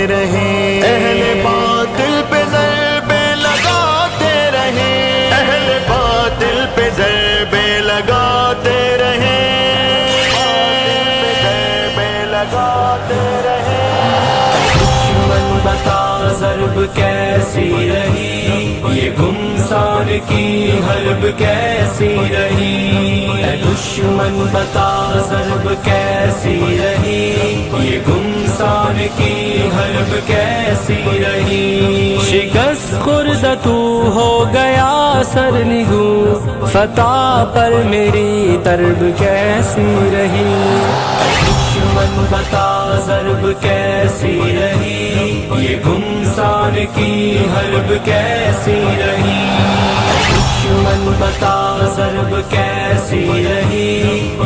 رہیں، اہل باطل پہ ضربے لگاتے رہیں، اہل باطل پہ ضربے لگاتے رہیں، ضربے لگاتے رہیں۔ دشمن بتا ضرب کیسی رہی، یہ گمسان کی حرب کیسی رہی، اے دشمن بتا ضرب کیسی رہی، یہ گمسان کی حرب کیسی رہی۔ شکست خوردہ تو ہو گیا سرنگوں، فتح پر میری طرب کیسی رہی، اے دشمن بتا ضرب کیسی رہی، یہ گمسان کی حرب کیسی رہی، دشمن بتا ضرب کیسی رہی،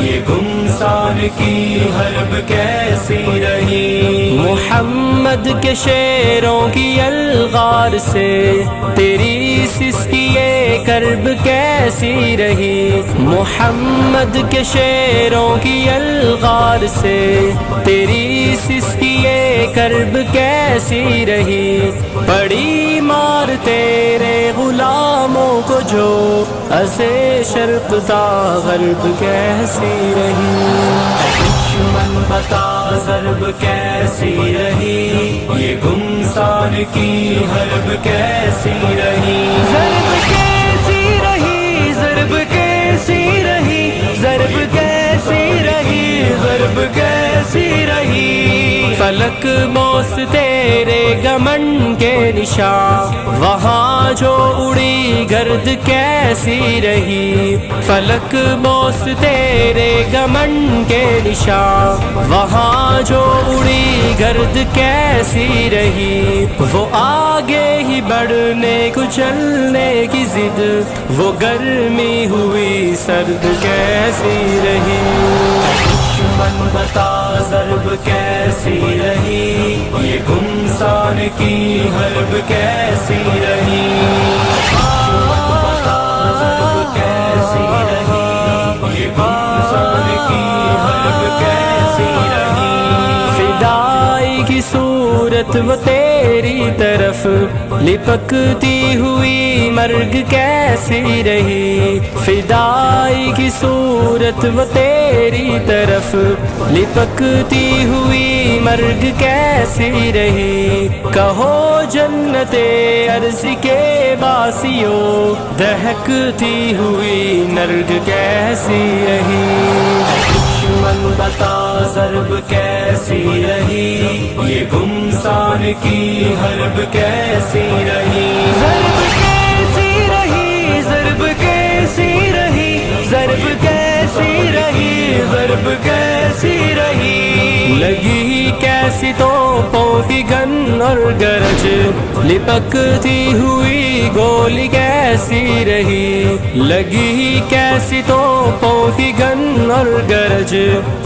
یہ گمسان کی حرب کیسی رہی۔ محمد کے شعروں کی الغار سے تیری سسکی کرب کیسی رہی، محمد کے شعروں کی الغار سے تیری سسکی کرب کیسی رہی، پڑی مار تیرے غلاموں کو جو اسے شرق تا غرب کیسی رہی، دشمن بتا ضرب کیسی رہی، یہ گمسان کی حرب کیسی رہی، ضرب کیسی رہی، ضرب کیسی رہی، ضرب کیسی رہی، ضرب کیسی رہی۔ فلک موس تیرے گمن کے نشان، وہاں جو اڑی گرد کیسی رہی، فلک موس تیرے گمن کے نشان، وہاں جو اڑی گرد کیسی رہی، وہ آگے ہی بڑھنے کچلنے کی ضد، وہ گرمی ہوئی سرد کیسی رہی، دشمن بتا ضرب کیسی رہی، یہ گمسان کی حرب کیسی رہی، دشمن بتا ضرب کیسی رہی، یہ گمسان کی حرب کیسی رہی، فدائی کی صورت وہ تیری طرف لپکتی ہوئی مرگ کیسی رہی، فدائی کی صورت وہ تیری طرف لپکتی ہوئی مرگ کیسی رہی، کہو جنت ارض کے باسیوں دہکتی ہوئی نرگ کیسی رہی، دشمن بتا ضرب کیسی رہی، یہ گمسان کی حرب کیسی رہی، ضرب کیسی رہی، ضرب کیسی رہی، ضرب کیسی رہی، ضرب کیسی رہی، لگی کیسی توپوں کی گن اور گرج، لپکتی ہوئی گولی کیسی رہی، لگی کیسی توپوں کی گن اور گرج،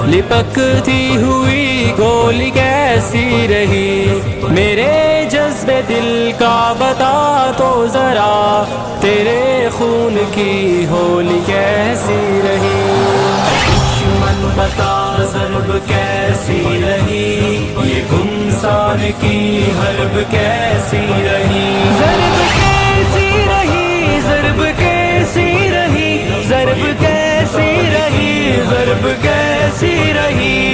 لپکتی ہوئی گولی کیسی رہی، میرے جذبے دل کا بتا تو ذرا، تیرے خون کی ہولی کیسی رہی، دشمن بتا ضرب کیسی رہی، یہ گمسان کی حرب کیسی رہی، ضرب کیسی رہی، ضرب کیسی رہی، ضرب کیسی رہی، ضرب کیسی رہی،